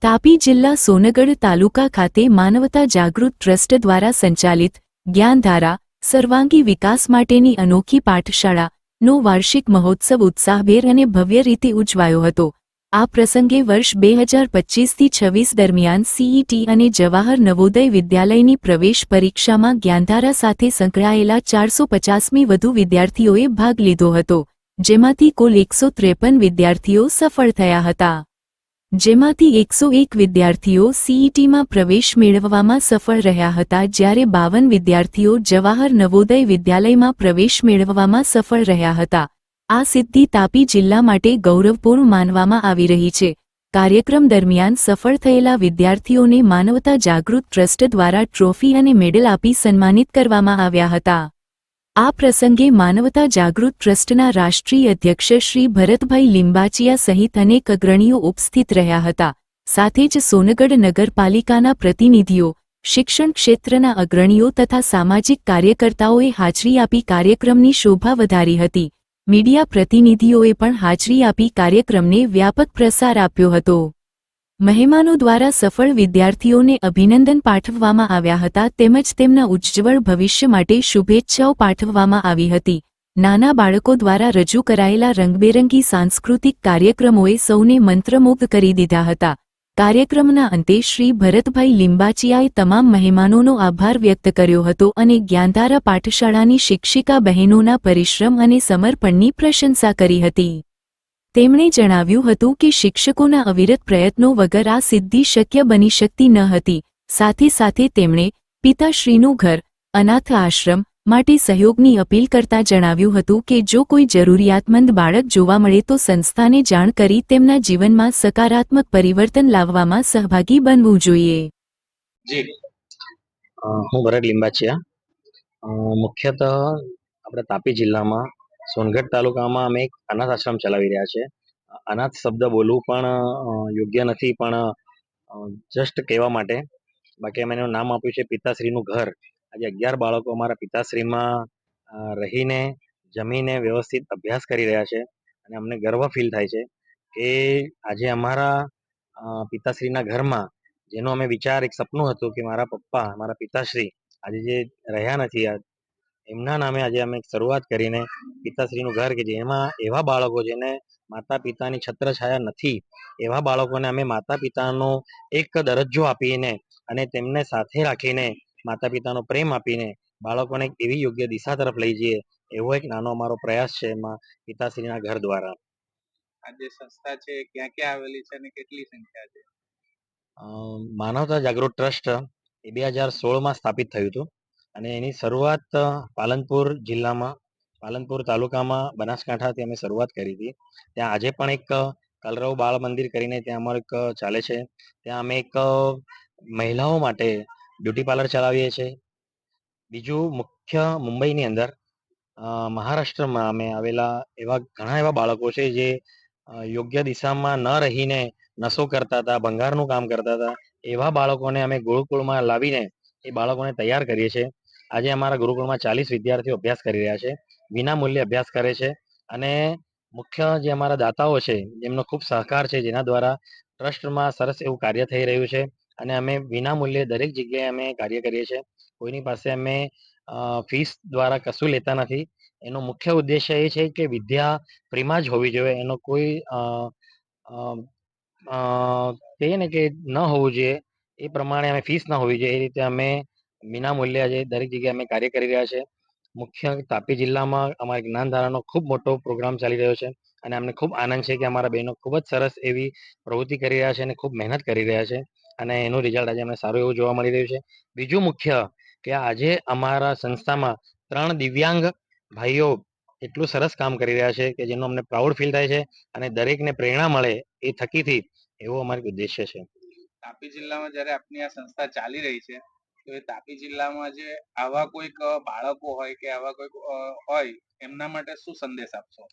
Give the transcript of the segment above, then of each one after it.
તાપી જિલ્લા સોનગઢ તાલુકા ખાતે માનવતા જાગૃત ટ્રસ્ટ દ્વારા સંચાલિત જ્ઞાનધારા સર્વાંગી વિકાસ માટેની અનોખી પાઠશાળાનો વાર્ષિક મહોત્સવ ઉત્સાહભેર અને ભવ્ય રીતે ઉજવાયો હતો। આ પ્રસંગે વર્ષ 2025-26 દરમિયાન સીઈટી અને જવાહર નવોદય વિદ્યાલયની પ્રવેશ પરીક્ષામાં જ્ઞાનધારા સાથે સંકળાયેલા 450મી વધુ વિદ્યાર્થીઓએ ભાગ લીધો હતો, જેમાંથી કુલ 153 વિદ્યાર્થીઓ સફળ થયા હતા, જેમાંથી 101 વિદ્યાર્થીઓ સીઈટીમાં પ્રવેશ મેળવવામાં સફળ રહ્યા હતા, જ્યારે 52 વિદ્યાર્થીઓ જવાહર નવોદય વિદ્યાલયમાં પ્રવેશ મેળવવામાં સફળ રહ્યા હતા। આ સિદ્ધિ તાપી જિલ્લા માટે ગૌરવપૂર્ણ માનવામાં આવી રહી છે। કાર્યક્રમ દરમિયાન સફળ થયેલા વિદ્યાર્થીઓને માનવતા જાગૃત ટ્રસ્ટ દ્વારા ટ્રોફી અને મેડલ આપી સન્માનિત કરવામાં આવ્યા હતા। આ પ્રસંગે માનવતા જાગૃત ટ્રસ્ટના રાષ્ટ્રીય અધ્યક્ષ શ્રી ભરતભાઈ લિંબાચિયા સહિત અનેક અગ્રણીઓ ઉપસ્થિત રહ્યા હતા। સાથે જ સોનગઢ નગરપાલિકાના પ્રતિનિધિઓ, શિક્ષણ ક્ષેત્રના અગ્રણીઓ તથા સામાજિક કાર્યકર્તાઓએ હાજરી આપી કાર્યક્રમની શોભા વધારી હતી। મીડિયા પ્રતિનિધિઓએ પણ હાજરી આપી કાર્યક્રમને વ્યાપક પ્રસાર આપ્યો હતો। મહેમાનો દ્વારા સફળ વિદ્યાર્થીઓને અભિનંદન પાઠવવામાં આવ્યા હતા, તેમજ તેમના ઉજ્જવળ ભવિષ્ય માટે શુભેચ્છાઓ પાઠવવામાં આવી હતી। નાના બાળકો દ્વારા રજૂ કરાયેલા રંગબેરંગી સાંસ્કૃતિક કાર્યક્રમોએ સૌને મંત્રમુગ્ધ કરી દીધા હતા। કાર્યક્રમના અંતે શ્રી ભરતભાઈ લિંબાચિયાએ તમામ મહેમાનોનો આભાર વ્યક્ત કર્યો હતો અને જ્ઞાનધારા પાઠશાળાની શિક્ષિકા બહેનોના પરિશ્રમ અને સમર્પણની પ્રશંસા કરી હતી। તેમણે જણાવ્યું હતું કે શિક્ષકોના અવિરત પ્રયત્નો વગર આ સિદ્ધિ શક્ય બની શકતી ન હતી। સાથે સાથે તેમણે પિતાશ્રીનું ઘર, અનાથ આશ્રમ માટે સહયોગની અપીલ કરતા જણાવ્યું હતું કે જો કોઈ જરૂરિયાતમંદ બાળક જોવા મળે તો સંસ્થાને જાણ કરી તેમના જીવનમાં સકારાત્મક પરિવર્તન લાવવામાં સહભાગી બનવું જોઈએ। હું ભરત લિંબાચિયા મુખ્યતઃ આપણે તાપી જિલ્લામાં સોનગઢ તાલુકામાં અમે એક અનાથ આશ્રમ ચલાવી રહ્યા છે। અનાથ શબ્દ બોલવું પણ યોગ્ય નથી, પણ જસ્ટ કહેવા માટે, બાકી અમે એનું નામ આપ્યું છે પિતાશ્રીનું ઘર। આજે 11 બાળકો અમારા પિતાશ્રીમાં રહીને, જમીને વ્યવસ્થિત અભ્યાસ કરી રહ્યા છે અને અમને ગર્વ ફીલ થાય છે કે આજે અમારા પિતાશ્રીના ઘરમાં જેનો અમે વિચાર, એક સપનું હતું કે મારા પપ્પા, મારા પિતાશ્રી આજે જે રહ્યા નથી, એમના નામે આજે અમે શરૂઆત કરીને પિતાશ્રીનું ઘર, કે જેમાં એવા બાળકો જેને માતા પિતાની છત્રછાયા નથી, એવા બાળકોને અમે માતા પિતાનો એક દરજ્જો આપીને અને તેમને સાથે રાખીને માતા પિતાનો પ્રેમ આપીને બાળકોને એવી યોગ્ય દિશા તરફ લઈ જઈએ, એવો એક નાનો અમારો પ્રયાસ છે એમાં પિતાશ્રીના ઘર દ્વારા। આ જે સંસ્થા છે ક્યાં ક્યાં આવેલી છે અને કેટલી સંખ્યા છે? માનવતા જાગૃત ટ્રસ્ટ એ 2016માં સ્થાપિત થયું હતું અને એની શરૂઆત પાલનપુર જિલ્લામાં, પાલનપુર તાલુકામાં બનાસકાંઠાથી અમે શરૂઆત કરી હતી। ત્યાં આજે પણ એક કલરવ બાળ મંદિર કરીને ત્યાં અમારું એક ચાલે છે। ત્યાં અમે એક મહિલાઓ માટે બ્યુટી પાર્લર ચલાવીએ છીએ। બીજું મુખ્ય મુંબઈની અંદર, મહારાષ્ટ્રમાં અમે આવેલા એવા ઘણા એવા બાળકો છે જે યોગ્ય દિશામાં ન રહીને નશો કરતા હતા, ભંગારનું કામ કરતા હતા, એવા બાળકોને અમે ગુરુકુળમાં લાવીને એ બાળકોને તૈયાર કરીએ છીએ। આજે અમારા ગુરુકુળમાં 40 વિદ્યાર્થીઓ અભ્યાસ કરી રહ્યા છે, વિના મૂલ્યે અભ્યાસ કરે છે અને મુખ્ય જે અમારા દાતાઓ છે જેમનો ખૂબ સહકાર છે, જેના દ્વારા ટ્રસ્ટમાં સરસ એવું કાર્ય થઈ રહ્યું છે અને અમે વિના મૂલ્યે દરેક જગ્યાએ અમે કાર્ય કરીએ છીએ। કોઈની પાસે અમે ફીસ દ્વારા કશું લેતા નથી। એનો મુખ્ય ઉદ્દેશ્ય એ છે કે વિદ્યા ફ્રીમાં જ હોવી જોઈએ, એનો કોઈ કહીએ ને કે ન હોવું જોઈએ, એ પ્રમાણે અમે ફીસ ના હોવી જોઈએ, એ રીતે અમે વિના મૂલ્યે આજે દરેક જગ્યાએ અમે કાર્ય કરી રહ્યા છે। મુખ્ય તાપી જિલ્લામાં અમારા જ્ઞાનધારાનો ખૂબ મોટો પ્રોગ્રામ ચાલી રહ્યો છે અને અમને ખૂબ આનંદ છે કે અમારા બહેનો ખૂબ જ સરસ એવી પ્રવૃત્તિ કરી રહ્યા છે અને ખૂબ મહેનત કરી રહ્યા છે અને એનું રિઝલ્ટ આજે અમને સારું એવું જોવા મળી રહ્યું છે। બીજું મુખ્ય કે આજે અમારા સંસ્થામાં 3 દિવ્યાંગ ભાઈઓ એટલું સરસ કામ કરી રહ્યા છે કે જેનો અમને પ્રાઉડ ફીલ થાય છે અને દરેકને પ્રેરણા મળે એ થકીથી, એવો અમારો ઉદ્દેશ્ય છે। તાપી જિલ્લામાં જ્યારે આપની આ સંસ્થા ચાલી રહી છે, તો એ તાપી જિલ્લામાં જે આવા કોઈક બાળકો હોય કે આવા કોઈક હોય, એમના માટે શું સંદેશ આપશો?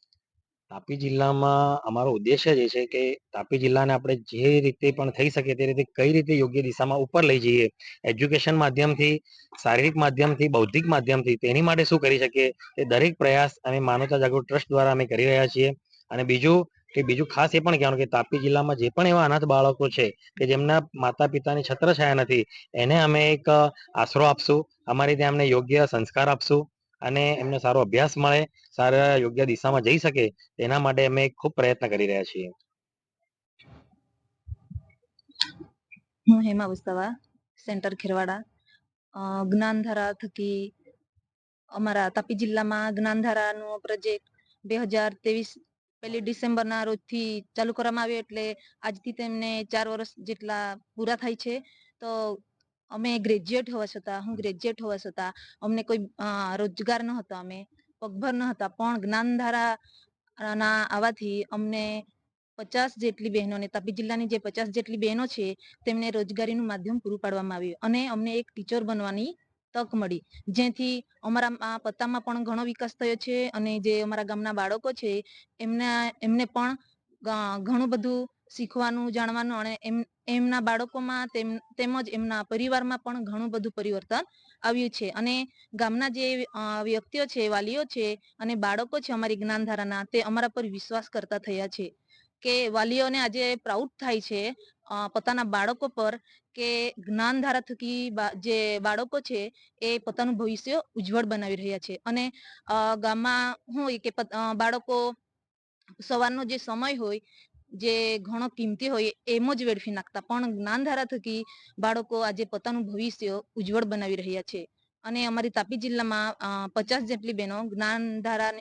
તાપી જિલ્લામાં અમારો ઉદ્દેશ્ય જ છે કે તાપી જિલ્લાને આપણે જે રીતે પણ થઈ શકે તે રીતે કઈ રીતે યોગ્ય દિશામાં ઉપર લઈ જઈએ, એજ્યુકેશન માધ્યમથી, શારીરિક માધ્યમથી, બૌદ્ધિક માધ્યમથી, તેની માટે શું કરી શકીએ, એ દરેક પ્રયાસ અમે માનવતા જાગૃત ટ્રસ્ટ દ્વારા અમે કરી રહ્યા છીએ। અને બીજું કે બીજું ખાસ એ પણ કહેવાનું કે તાપી જિલ્લામાં જે પણ એવા અનાથ બાળકો છે કે જેમના માતા પિતાની છત્રછાયા નથી, એને અમે એક આશરો આપશું. અમારી ત્યાં અમને યોગ્ય સંસ્કાર આપશું અને એમને સારો અભ્યાસ મળે, સારા યોગ્ય દિશામાં જઈ શકે તેના માટે અમે ખૂબ પ્રયત્ન કરી રહ્યા છીએ. હું હેમા વસાવા, સેન્ટર ખેરવાડા. જ્ઞાનધારા થકી અમારા તાપી જિલ્લામાં જ્ઞાનધારાનો પ્રોજેક્ટ 2023 પહેલી ડિસેમ્બરના રોજથી ચાલુ કરવામાં આવ્યો, એટલે આજથી તેમને 4 વર્ષ જેટલા પૂરા થાય છે. તો અમે ગ્રેજ્યુએટ હોવા છતાં, હું ગ્રેજ્યુએટ હોવા છતાં અમને કોઈ રોજગાર ન હતો, અમે પગભર ન હતા, પણ જ્ઞાનધારા ના આવવાથી અમને 50 જેટલી બહેનોને, તાપી જિલ્લાની જે 50 જેટલી બહેનો છે તેમને રોજગારીનું માધ્યમ પૂરું પાડવામાં આવ્યું અને અમને એક ટીચર બનવાની તક મળી, જેથી અમારા પત્તામાં પણ ઘણો વિકાસ થયો છે અને જે અમારા ગામના બાળકો છે એમને પણ ઘણું બધું શીખવાનું, જાણવાનું અને એમના બાળકોમાં તેમજ એમના પરિવારમાં પણ ઘણું બધું પરિવર્તન આવ્યું છે. અને ગામના જે વ્યક્તિઓ છે, વાલીઓ છે અને બાળકો છે અમારી જ્ઞાનધારાના, તે અમારા પર વિશ્વાસ કરતા થયા છે કે વાલીઓને આજે પ્રાઉડ થાય છે પોતાના બાળકો પર કે જ્ઞાનધારા થકી જે બાળકો છે એ પોતાનું ભવિષ્ય ઉજ્જવળ બનાવી રહ્યા છે. અને ગામમાં હોય કે બાળકો સવારનો જે સમય હોય જે ઘણો કિંમતી હોય એમ જ વેડફી નાખતા, પણ જ્ઞાનધારા થકી બાળકો આજે પોતાનું ભવિષ્ય ઉજ્જવળ બનાવી રહ્યા છે. અને અમારી તાપી જિલ્લામાં 50 જેટલી બહેનો જ્ઞાનધારા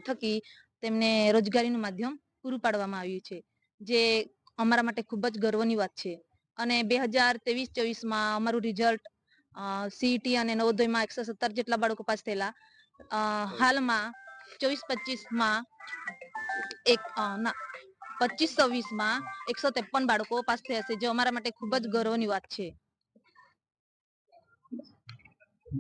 થકી તેમને રોજગારીનું માધ્યમ પૂરું પાડવામાં આવ્યું છે, જે અમારા માટે ખૂબ જ ગર્વની વાત છે. અને 2023-24માં અમારું રિઝલ્ટ સીઈટી અને નવોદયમાં 117 જેટલા બાળકો પાસ થયેલા. હાલમાં 24-25માં 25-26માં 153 બાળકો પાસ થયા છે, જે અમારા માટે ખૂબ જ ગર્વની વાત છે.